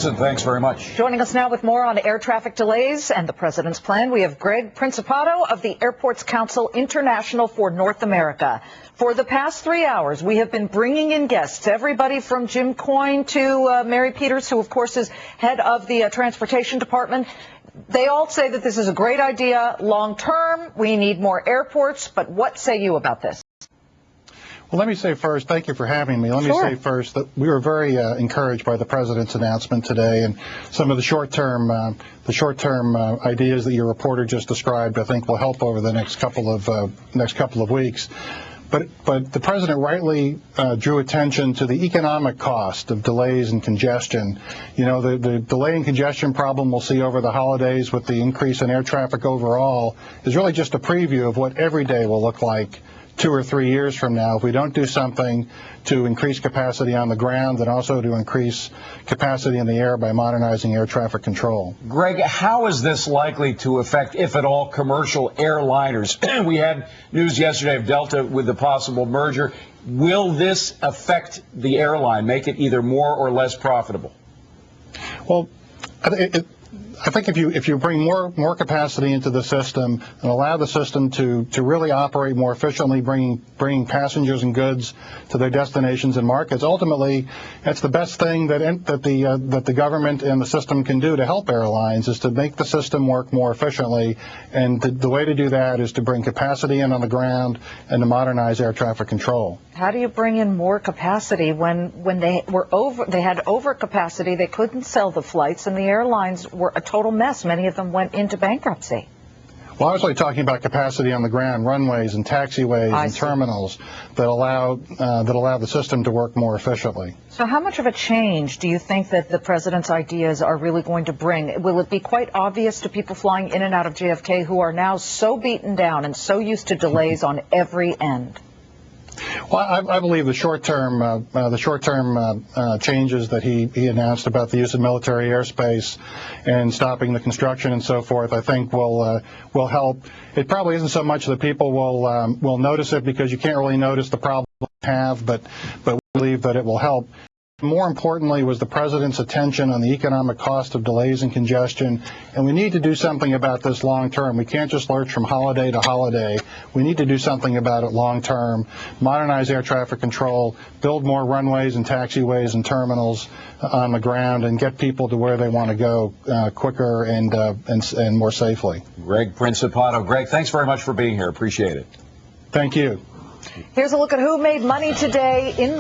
Thanks very much. Joining us now with more on air traffic delays and the president's plan, we have Greg Principato of the Airports Council International for North America. For the past 3 hours, we have been bringing in guests, everybody from Jim Coyne to Mary Peters, who of course is head of the transportation department. They all say that this is a great idea long term. We need more airports. But what say you about this? Well, let me say first, thank you for having me. Let me say first that we were very encouraged by the president's announcement today, and some of the short-term ideas that your reporter just described, I think, will help over the next couple of weeks. But the president rightly drew attention to the economic cost of delays and congestion. You know, the delay and congestion problem we'll see over the holidays with the increase in air traffic overall is really just a preview of what every day will look like 2 or 3 years from now if we don't do something to increase capacity on the ground and also to increase capacity in the air by modernizing air traffic control. Greg, how is this likely to affect, if at all, commercial airliners? We had news yesterday of Delta with the possible merger. Will this affect the airline, make it either more or less profitable? Well, I think if you bring more capacity into the system and allow the system to really operate more efficiently, bringing passengers and goods to their destinations and markets, ultimately that's the best thing that the government and the system can do to help airlines, is to make the system work more efficiently. And the way to do that is to bring capacity in on the ground and to modernize air traffic control. How do you bring in more capacity when they had overcapacity, they couldn't sell the flights, and the airlines were a total mess? Many of them went into bankruptcy. Well, I was really talking about capacity on the ground, runways and taxiways and terminals that allow the system to work more efficiently. So how much of a change do you think that the president's ideas are really going to bring? Will it be quite obvious to people flying in and out of JFK who are now so beaten down and so used to delays on every end? Well, I believe the short-term changes that he announced about the use of military airspace and stopping the construction and so forth, I think will help. It probably isn't so much that people will notice it, because you can't really notice the problem you have, but we believe that it will help. More importantly was the president's attention on the economic cost of delays and congestion, and we need to do something about this long term. We can't just lurch from holiday to holiday. We need to do something about it long term, modernize air traffic control, build more runways and taxiways and terminals on the ground, and get people to where they want to go quicker and more safely. Greg Principato. Greg, thanks very much for being here. Appreciate it. Thank you. Here's a look at who made money today in